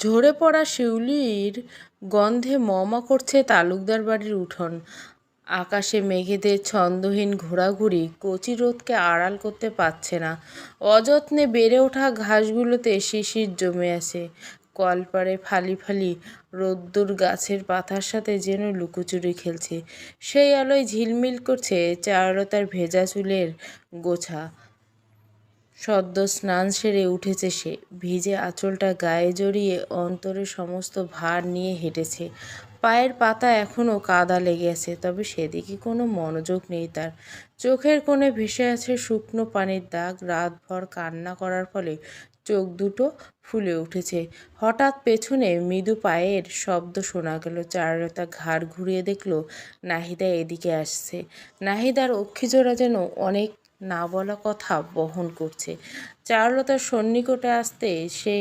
ঝরে পড়া শিউলির গন্ধে মমা করছে তালুকদার বাড়ির উঠোন। আকাশে মেঘেদের ছন্দহীন ঘোরাঘুরি কচি রোদকে আড়াল করতে পারছে না। অযত্নে বেড়ে ওঠা ঘাসগুলোতে শিশির জমে আছে। কলপাড়ে ফালি ফালি রোদ্দুর গাছের পাতার সাথে যেন লুকোচুরি খেলছে। সেই আলোয় ঝিলমিল করছে চারুলতার ভেজা চুলের গোছা। সদ্য স্নান সেরে উঠেছে সে। ভিজে আঁচলটা গায়ে জড়িয়ে অন্তরে সমস্ত ভার নিয়ে হেঁটেছে। পায়ের পাতা এখনও কাদা লেগে আছে, তবে সেদিকে কোনো মনোযোগ নেই তার। চোখের কোণে ভেসে আছে শুকনো পানির দাগ। রাতভর কান্না করার ফলে চোখ দুটো ফুলে উঠেছে। হঠাৎ পেছনে মৃদু পায়ের শব্দ শোনা গেল। চারুলতা ঘাড় ঘুরিয়ে দেখল নাহিদা এদিকে আসছে। নাহিদার অক্ষিজোড়া যেন অনেক না বলা কথা বহন করছে। চারুলতার সন্নিকটে আসতে সে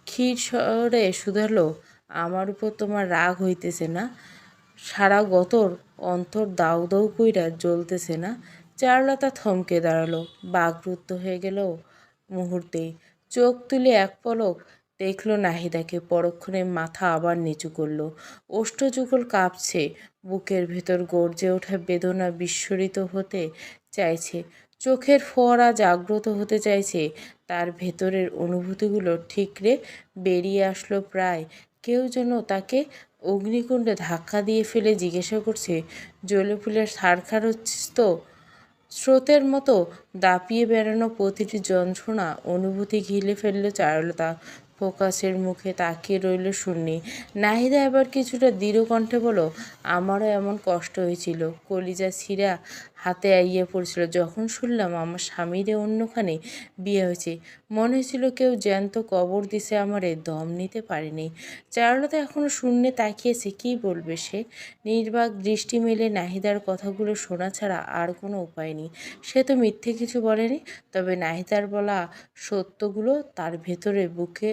ক্ষীর স্বরে শুধালো, আমার উপর তোমার রাগ হইতেছে না? সারা গতর অন্তর দাউ দাউ কইরা জ্বলতেছে না? চারুলতা থমকে দাঁড়ালো, বাকরুদ্ধ হয়ে গেল মুহূর্তেই। চোখ তুলে এক পলক দেখল নাহিদাকে। পরক্ষণে মাথা আবার নিচু করল। ওষ্ঠযুগল কাঁপছে। বুকের ভেতর গর্জে ওঠা বেদনা বিস্ফোরিত হতে চাইছে। চোখের ফোয়ারা জাগ্রত হতে চাইছে। তার ভেতরের অনুভূতিগুলো ঠিকরে বেরিয়ে আসলো প্রায়। কেউ যেন তাকে অগ্নিকুণ্ডে ধাক্কা দিয়ে ফেলে জিজ্ঞাসা করছে, জ্বলে পুড়ে ছারখার হচ্ছিস তো? স্রোতের মতো দাপিয়ে বেড়ানো প্রতিটি যন্ত্রণা অনুভূতি ঘিলে ফেলল চারুলতা। ফোকাসের মুখে তাকিয়ে রইল শূন্যে। নাহিদা এবার কিছুটা দৃঢ় কণ্ঠে বলল, আমারও এমন কষ্ট হয়েছিল। কলিজা ছিঁড়া হাতে আইয়া পড়ছিল যখন শুনলাম আমার স্বামীরে অন্যখানে বিয়ে হয়েছে। মনে হয়েছিল কেউ জ্যান্ত কবর দিছে আমারে, দম নিতে পারিনি। চারুলতা এখনো শূন্যে তাকিয়েছে। কি বলবে সে? নির্বাক দৃষ্টি মেলে নাহিদার কথাগুলো শোনা ছাড়া আর কোনো উপায় নেই। সে তো মিথ্যে কিছু বলেনি। তবে নাহিদার বলা সত্যগুলো তার ভেতরে বুকে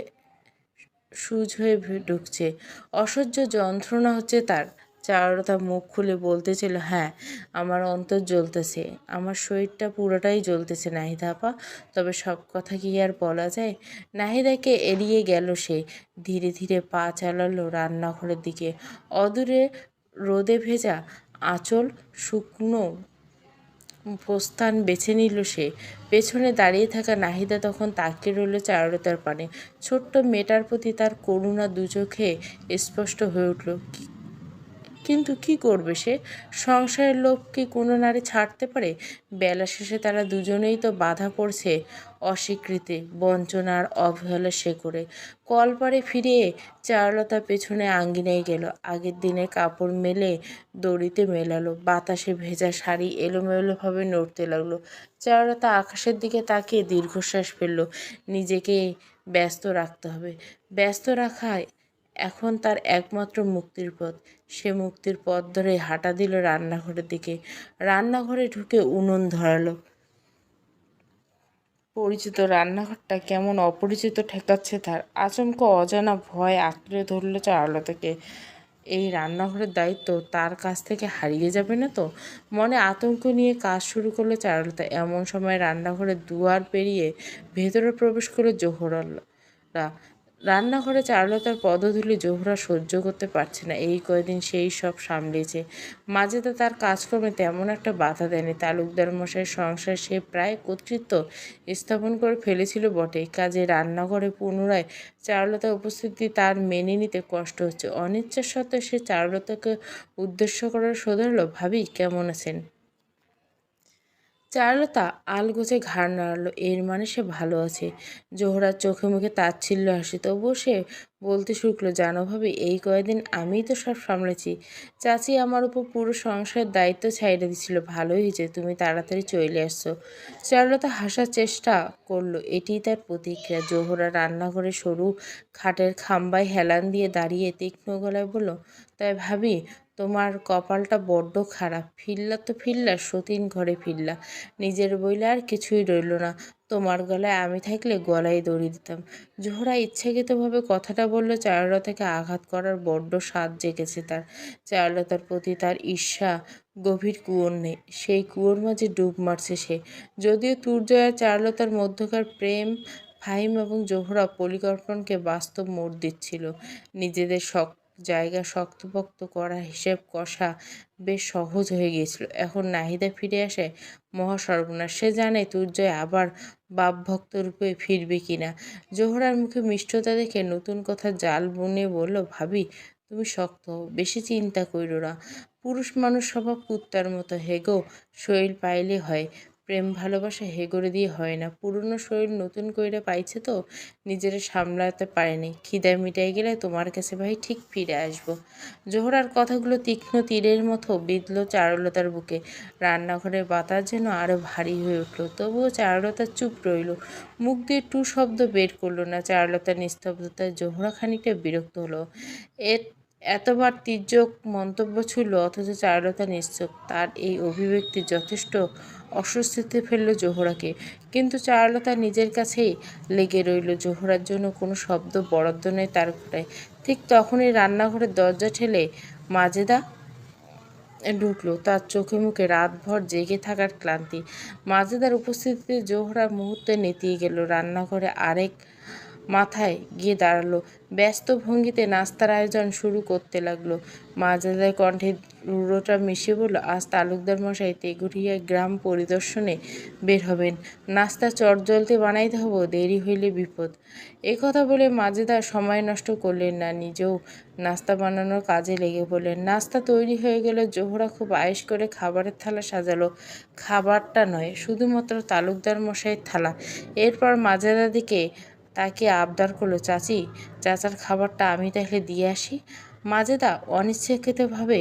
সুজ হয়ে ঢুকছে। অসহ্য যন্ত্রণা হচ্ছে তার। চারুলতা মুখ খুলে বলতে ছিল, হ্যাঁ, আমার অন্তর জ্বলতেছে, আমার শরীরটা পুরোটাই জ্বলতেছে নাহিদা আপা। তবে সব কথা কি আর বলা যায়? নাহিদাকে এড়িয়ে গেল সে। ধীরে ধীরে পা চালালো রান্নাঘরের দিকে। অদূরে রোদে ভেজা আঁচল শুকনো প্রস্থান বেছে নিল সে। পেছনে দাঁড়িয়ে থাকা নাহিদা তখন তাকিয়ে রইল চারুলতার পানে। ছোট্ট মেয়েটার প্রতি তার করুণা দুচোখে স্পষ্ট হয়ে উঠল। কিন্তু কি করবে সে? সংসারের লোভ কি কোনো নারী ছাড়তে পারে? বেলা শেষে তারা দুজনেই তো বাধা পড়ছে অস্বীকৃতি, বঞ্চনার অবহেলা সে করে। কলপাড়ে ফিরে চারুলতা পেছনে আঙ্গিনায় গেল। আগের দিনে কাপড় মেলে দড়িতে মেলালো। বাতাসে ভেজা শাড়ি এলোমেলোভাবে নড়তে লাগলো। চারুলতা আকাশের দিকে তাকিয়ে দীর্ঘশ্বাস ফেলল। নিজেকে ব্যস্ত রাখতে হবে। ব্যস্ত রাখায় এখন তার একমাত্র মুক্তির পথ। সে মুক্তির পথ ধরে হাঁটা দিল রান্নাঘরের দিকে। রান্নাঘরে ঢুকে উনুন ধরালো। পরিচিত রান্নাঘরটা কেমন অপরিচিত ঠেকাচ্ছে তার। আচমকা অজানা ভয় আঁকড়ে ধরল চারুলতাকে। এই রান্নাঘরের দায়িত্ব তার কাছ থেকে হারিয়ে যাবে না তো? মনে আতঙ্ক নিয়ে কাজ শুরু করলো চারুলতা। এমন সময় রান্নাঘরের দুয়ার পেরিয়ে ভেতরে প্রবেশ করলো জোহরারা। রান্নাঘরে চারুলতার পদধূলি জোহরা সহ্য করতে পারছে না। এই কয়দিন সেই সব সামলেছে। মাঝে তো তার কাজকর্মে তেমন একটা বাধা দেয়নি। তালুকদার মশাইয়ের সংসার সে প্রায় কর্তৃত্ব স্থাপন করে ফেলেছিল বটে। কাজে রান্নাঘরে পুনরায় চারুলতার উপস্থিতি তার মেনে নিতে কষ্ট হচ্ছে। অনিচ্ছা সত্ত্বেও সে চারুলতাকে উদ্দেশ্য করে শোধালো, ভাবি কেমন আছেন? চারুলতা আলগোছে ঘাড় নাড়ল। এর মানে সে ভালো আছে। জোহরার চোখে মুখে তাচ্ছিল্য হাসি। তবুও সে বলতে শুরু করলো, জানো ভাবি, এই কয়দিন আমিই তো সব সামলেছি। চাচি আমার উপর পুরো সংসারের দায়িত্ব ছাইড়ে দিছিল। ভালোই হয়েছে তুমি তাড়াতাড়ি চলে আসছো। চারুলতা হাসার চেষ্টা করলো। এটিই তার প্রতিক্রিয়া। জোহরা রান্নাঘরে সরু খাটের খাম্বায় হেলান দিয়ে দাঁড়িয়ে তীক্ষ্ণ গলায় বলল, তাই ভাবি, তোমার কপালটা বড্ড খারাপ। ফিরলা তো ফিরলা, সতীন ঘরে ফিরলা। নিজের বইলে আর কিছুই রইল না। তোমার গলায় আমি থাকলে গলায় দড়ি দিতাম। জোহরা ইচ্ছাকৃতভাবে কথাটা বলল চারুলতাকে আঘাত করার। বড্ড স্বাদ জেগেছে তার। চারুলতার প্রতি তার ঈর্ষা গভীর কুয়োর নেই। সেই কুয়োর মাঝে ডুব মারছে সে। যদিও তুর্য আর চারুলতার মধ্যকার প্রেম ফাহিম এবং জোহরা পরিকল্পনাকে বাস্তব মোড় দিচ্ছিল। নিজেদের জায়গা শক্তপোক্ত করা, হিসেব কষা বেশ সহজ হয়ে গিয়েছিল। এখন নাহিদা ফিরে আসে মহা সর্বনাশ। সে জানে তুর্জয় আবার বাপভক্ত রূপে ফিরবে কিনা। জোহরার মুখে মিষ্টতা দেখে নতুন কথা জাল বুনে বলল, ভাবি তুমি শক্ত হও, বেশি চিন্তা কইরো না। পুরুষ মানুষ স্বভাব কুত্তার মতো, হেগো শরীর পাইলে হয়, প্রেম ভালোবাসা হেগোরে দিয়ে হয় না। পুরনো শরীর নতুন কইরা পাইছে তো, নিজেরে সামলাতে পারেনি। খিদা মিটাই গেলে তোমার কাছে ভাই ঠিক ফিরে আসবো। জোহরার কথাগুলো তীক্ষ্ণ তীরের মতো বিঁধল চারুলতার বুকে। রান্নাঘরের বাতাস যেন আরো ভারী হয়ে উঠল। তবুও চারুলতা চুপ রইল, মুখ দিয়ে টু শব্দ বের করলো না। চারুলতার নিস্তব্ধতায় জোহরা খানিকটা বিরক্ত হলো। এ এতবার তির্যক মন্তব্য ছিল, অথচ চারুলতা নিশ্চুপ। তার এই অভিব্যক্তি যথেষ্ট অস্বস্তিতে ফেলল জোহরাকে। কিন্তু চারুলতা নিজের কাছেই লেগে রইল। জোহরার জন্য কোনো শব্দ বরাদ্দ নেই তার ঘরে। ঠিক তখনই রান্নাঘরের দরজা ঠেলে মাজেদা ঢুকলো, তার চোখে মুখে রাতভর জেগে থাকার ক্লান্তি। মাজেদার উপস্থিতিতে জোহরা মুহূর্তে নেতিয়ে গেল। রান্নাঘরে আরেক মাথায় গিয়ে দাঁড়ালো, ব্যস্ত ভঙ্গিতে নাস্তার আয়োজন শুরু করতে লাগলো। মাজেদার কণ্ঠে রূঢ়তা মিশিয়ে বলল, আজ তালুকদার মশাই তেঘরিয়ায় গ্রাম পরিদর্শনে বের হবেন। নাস্তা চটজলদি বানাইতে হবো, দেরি হইলে বিপদ। কথা বলে মাজেদা সময় নষ্ট করলেন না, নিজেও নাস্তা বানানোর কাজে লেগে পড়লেন। নাস্তা তৈরি হয়ে গেলে জোহরা খুব আয়েশ করে খাবারের থালা সাজালো। খাবারটা নয়, শুধুমাত্র তালুকদার মশাইয়ের থালা। এরপর মাজেদা দিকে তাকিয়ে আবদার করলো, চাচি, চাচার খাবারটা আমি তাহলে দিয়ে আসি। মাজেদা অনিচ্ছাকৃতভাবে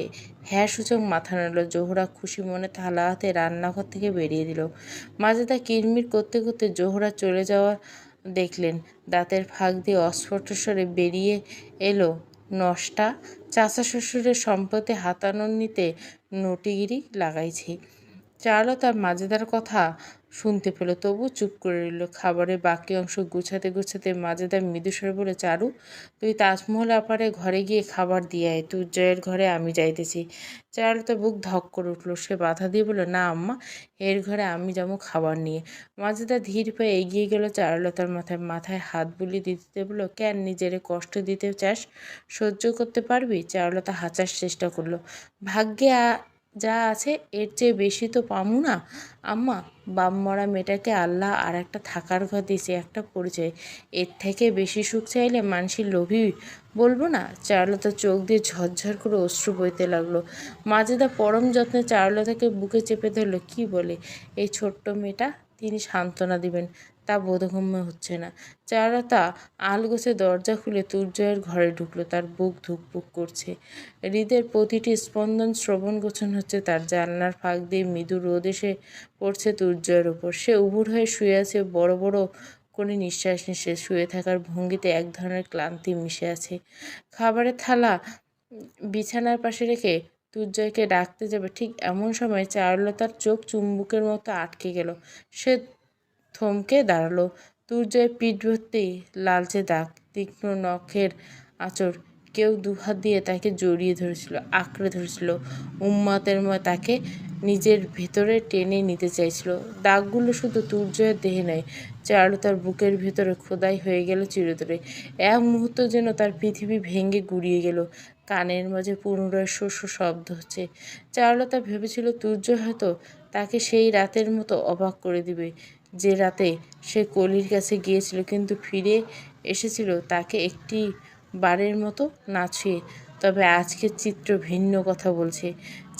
হ্যাঁ সূচক মাথা নাড়ল। জোহরা খুশি মনে থালা হাতে রান্নাঘর থেকে বেরিয়ে দিল। মাজেদা কিরমির করতে করতে জোহরা চলে যাওয়া দেখলেন। দাঁতের ফাঁক দিয়ে অস্ফুট স্বরে বেরিয়ে এলো, নষ্টা, চাচা শ্বশুরের সম্পত্তি হাতানোর নিতে নটিগিরি লাগাইছি। চারুলতা মাজেদার কথা শুনতে পেল, তবু চুপ করে রইল। খাবারের বাকি অংশ গুছাতে গুছাতে মাজেদা মৃদুস্বরে বলে, চারু, তুই তাজমহল আপারে ঘরে গিয়ে খাবার দিয়ে আয়, তুর্জয়ের ঘরে আমি যাইতেছি। চারুলতার বুক ধক করে উঠল। সে বাধা দিয়ে বলল, না আম্মা, এর ঘরে আমি যাবো খাবার নিয়ে। মাজেদা ধীর পায়ে এগিয়ে গেল চারুলতার মাথায় মাথায় হাত বুলিয়ে দিতে বলল, কেন নিজেরে কষ্ট দিতে চাস? সহ্য করতে পারবি? চারুলতা হাঁচার চেষ্টা করলো। ভাগ্যে যা আছে এর চেয়ে বেশি তো পামু না আম্মা। বাপ মরা মেয়েটাকে আল্লাহ আর একটা থাকার ঘর দিয়েছে, একটা পরিচয়। এর থেকে বেশি সুখ চাইলে মানুষের লোভী বলবো না? চারুলতার চোখ দিয়ে ঝরঝর করে অশ্রু বইতে লাগলো। মাজেদা পরম যত্নে চারুলতাকে বুকে চেপে ধরল। কি বলে এই ছোট্ট মেয়েটা? তিনি সান্ত্বনা দিবেন, তা বোধগম্য হচ্ছে না। চারুলতা আলগোছে দরজা খুলে তুর্জয়ের ঘরে ঢুকলো। তার বুক ধুকপুক করছে, হৃদের প্রতিটি স্পন্দন শ্রবণ গোচন হচ্ছে তার। জানলার ফাঁক দিয়ে মৃদু রোদ এসে পড়ছে তুর্জয়ের উপর। সে উবুর হয়ে শুয়ে আছে, বড় বড় করে নিঃশ্বাস নিচ্ছে। শুয়ে থাকার ভঙ্গিতে এক ধরনের ক্লান্তি মিশে আছে। খাবারের থালা বিছানার পাশে রেখে তুর্জয়কে ডাকতে যাবে, ঠিক এমন সময় চারুলতার চোখ চুম্বুকের মতো আটকে গেল। সে থমকে দাঁড়ালো। তুর্জয়ের পিঠ ভর্তি লালচে দাগ, তীক্ষ্ণ নখের আঁচড়। কেউ দুহাত দিয়ে তাকে জড়িয়ে ধরেছিল, আঁকড়ে ধরেছিল, উন্মাতের তাকে নিজের ভেতরে টেনে নিতে চাইছিল। দাগগুলো শুধু তুর্জয়ের দেহে নয়, চারুলতার বুকের ভেতরে খোদাই হয়ে গেল চিরতরে। এক মুহূর্ত যেন তার পৃথিবী ভেঙে গুড়িয়ে গেল। কানের মাঝে পুনরায় শস্য শব্দ হচ্ছে। চারুলতা ভেবেছিল তুর্জয় হয়তো তাকে সেই রাতের মতো অবাক করে দিবে, যে রাতে সে কলির কাছে গিয়েছিল, কিন্তু ফিরে এসেছিল তাকে একটি বারের মতো না ছুঁয়ে। তবে আজকের চিত্র ভিন্ন কথা বলছে।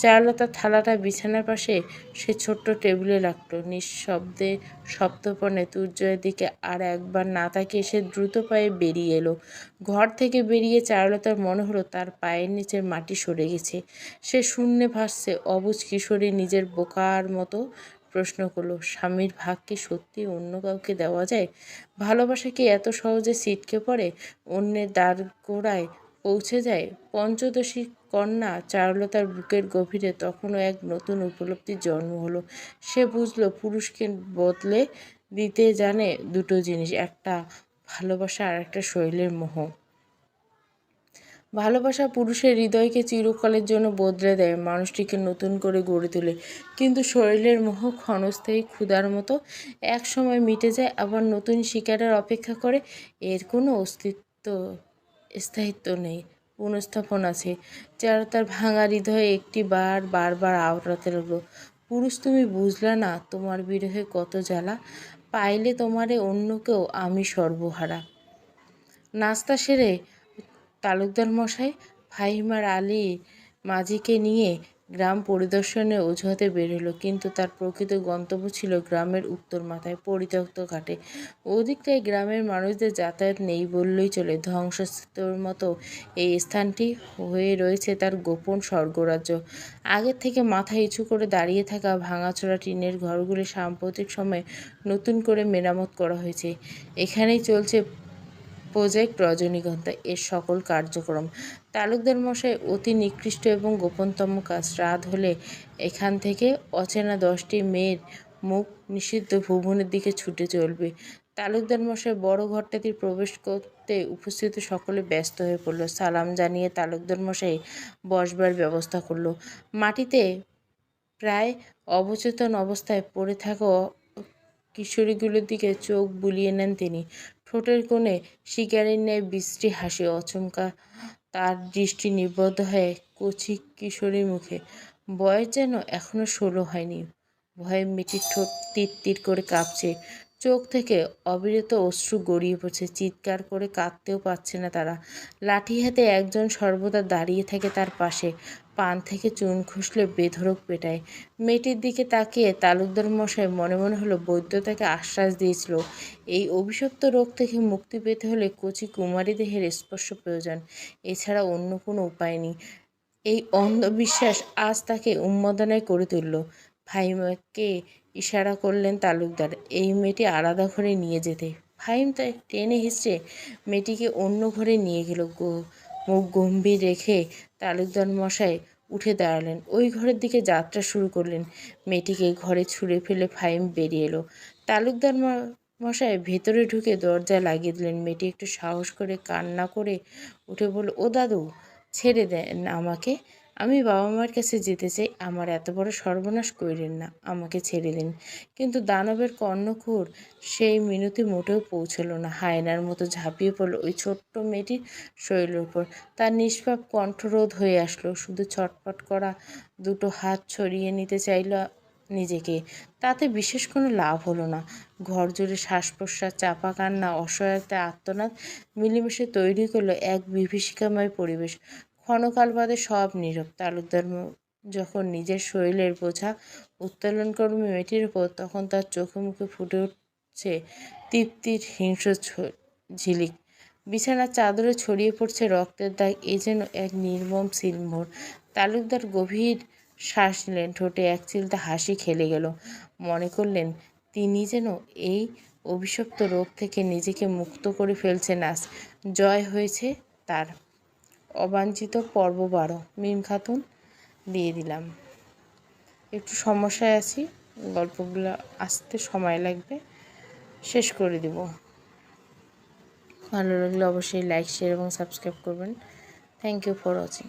চারুলতার থালাটা বিছানার পাশে সে ছোট্ট টেবিলে রাখল। নিঃশব্দে সপ্তপর্ণে তুর্জয়ের দিকে আর একবার না তাকিয়ে সে দ্রুত পায়ে বেরিয়ে এলো। ঘর থেকে বেরিয়ে চারুলতার মনে হলো তার পায়ের নিচের মাটি সরে গেছে। সে শূন্যে ভাসছে। অবুঝ কিশোরী নিজের বোকার মতো প্রশ্ন করলো, স্বামীর ভাগ কি সত্যি অন্য কাউকে দেওয়া যায়? ভালোবাসা কি এত সহজে ছিটকে পড়ে, অন্যের দ্বারগোড়ায় পৌঁছে যায়? পঞ্চদশী কন্যা চারুলতার বুকের গভীরে তখনও এক নতুন উপলব্ধির জন্ম হলো। সে বুঝল পুরুষকে বদলে দিতে জানে দুটো জিনিস, একটা ভালোবাসা আর একটা শরীরের মোহ। ভালোবাসা পুরুষের হৃদয়কে চিরকালের জন্য বদলে দেয়, মানুষটিকে নতুন করে গড়ে তোলে। কিন্তু শরীরের মোহ ক্ষণস্থায়ী ক্ষুধার মতো, এক সময় মিটে যায়, আবার নতুন শিকারের অপেক্ষা করে। এর কোনো স্থায়িত্ব নেই, পুনঃস্থাপন আছে, যারা তার ভাঙা হৃদয়ে বারবার আওড়াতে লাগলো। পুরুষ, তুমি বুঝলা না তোমার বিরহে কত জ্বালা, পাইলে তোমারে অন্য কেউ আমি সর্বহারা। নাস্তা সেরে তালুকদার মশাই ফাহিমার আলী মাঝিকে নিয়ে গ্রাম পরিদর্শনের অজুহাতে বের হলো, কিন্তু তার প্রকৃত গন্তব্য ছিল গ্রামের উত্তর মাথায় পরিত্যক্ত ঘাটে। ওদিকটায় গ্রামের মানুষদের যাতায়াত নেই বললেই চলে। ধ্বংসস্তূপের মতো এই স্থানটি হয়ে রয়েছে তার গোপন স্বর্গরাজ্য। আগের থেকে মাথা উঁচু করে দাঁড়িয়ে থাকা ভাঙাচোরা টিনের ঘরগুলি সাম্প্রতিক সময়ে নতুন করে মেরামত করা হয়েছে। এখানেই চলছে প্রজেক্ট রজনীগন্ধা এর সকল কার্যক্রম। তালুকদার মশাই অতি নিকৃষ্ট এবং গোপনতম কাজ। রাত হলে এখান থেকে অচেনা 10টি মেয়ের মুখ নিষিদ্ধ ভুবনের দিকে ছুটে চলবে। তালুকদার মশাই বড় ঘরটাতে প্রবেশ করতে উপস্থিত সকলে ব্যস্ত হয়ে পড়ল। সালাম জানিয়ে তালুকদার মশাই বসবার ব্যবস্থা করল। মাটিতে প্রায় অবচেতন অবস্থায় পড়ে থাকা কিশোরীগুলোর দিকে চোখ বুলিয়ে নেন তিনি। ঠোঁটের কোণে শিকারীর ন্যায় বিশ্রী হাসি। আচমকা তার দৃষ্টি নিবদ্ধ হয় কচি কিশোরীর মুখে। বয়স যেন এখনো 16 হয়নি। ভয়ে মেয়েটির ঠোঁট তীর তীর করে কাঁপছে, চোখ থেকে অবিরত অশ্রু গড়িয়ে পড়ছে। চিৎকার করে কাঁদতেও পারছে না তারা। লাঠি হাতে একজন সর্বদা দাঁড়িয়ে থাকে তার পাশে, পান থেকে চুন খসলে বেধড়ক পেটায়। মেয়েটির দিকে তাকিয়ে তালুকদার মশাই মনে মনে হলো বৈদ্য তাকে আশ্বাস দিয়েছিল, এই অভিশপ্ত রোগ থেকে মুক্তি পেতে হলে কচি কুমারী দেহের স্পর্শ প্রয়োজন, এছাড়া অন্য কোনো উপায় নেই। এই অন্ধবিশ্বাস আজ তাকে উন্মাদনায় করে তুলল। ফাহিমকে ইশারা করলেন তালুকদার, এই মেয়েটি আলাদা ঘরে নিয়ে যেতে। ফাহিম তাই টেনে হিঁচড়ে মেয়েটিকে অন্য ঘরে নিয়ে গেল। মুখ গম্ভীর রেখে তালুকদার মশাই উঠে দাঁড়ালেন, ওই ঘরের দিকে যাত্রা শুরু করলেন। মেয়েটিকে ঘরে ছুঁড়ে ফেলে ফাহিম বেরিয়ে এলো। তালুকদার মশাই ভেতরে ঢুকে দরজা লাগিয়ে দিলেন। মেয়েটি একটু সাহস করে কান্না করে উঠে বলল, ও দাদু, ছেড়ে দেন আমাকে, আমি বাবা মার কাছে যেতে চাই, আমার এত বড় সর্বনাশ কইরেন না, আমাকে ছেড়ে দিন। কিন্তু দানবের কর্ণকুর সেই মিনতি মোটেও পৌঁছল না। হায়নার মতো ঝাঁপিয়ে পড়ল ওই ছোট্ট মেয়েটির শরীরের উপর। তার নিষ্পাপ কণ্ঠরোধ হয়ে আসলো, শুধু ছটফট করা দুটো হাত ছড়িয়ে নিতে চাইল নিজেকে। তাতে বিশেষ কোনো লাভ হলো না। ঘর জুড়ে শ্বাস প্রশ্বাস, চাপা কান্না, অসহায়তা, আর্তনাদ মিলেমিশে তৈরি করলো এক বিভীষিকাময় পরিবেশ। ক্ষণকাল বাদে সব নীরব। তালুকদার যখন নিজের শরীরের বোঝা উত্তোলন করবে মেয়েটির উপর, তখন তার চোখে মুখে ফুটে উঠছে তৃপ্তির হিংস্র ঝিলিক। বিছানার চাদরে ছড়িয়ে পড়ছে রক্তের দাগ, এ যেন এক নির্মম সিলমোহর। তালুকদার গভীর শ্বাস নিলেন, ঠোঁটে এক চিলতে হাসি খেলে গেল। মনে করলেন তিনি যেন এই অভিশপ্ত রোগ থেকে নিজেকে মুক্ত করে ফেলছেন আজ। জয় হয়েছে তার। অবাঞ্ছিত পর্ব 12। মিম খাতুন দিয়ে দিলাম। একটু সমস্যায় আছি, গল্পগুলো আসতে সময় লাগবে, শেষ করে দিব। ভালো লাগলে অবশ্যই লাইক, শেয়ার এবং সাবস্ক্রাইব করবেন। Thank you for watching.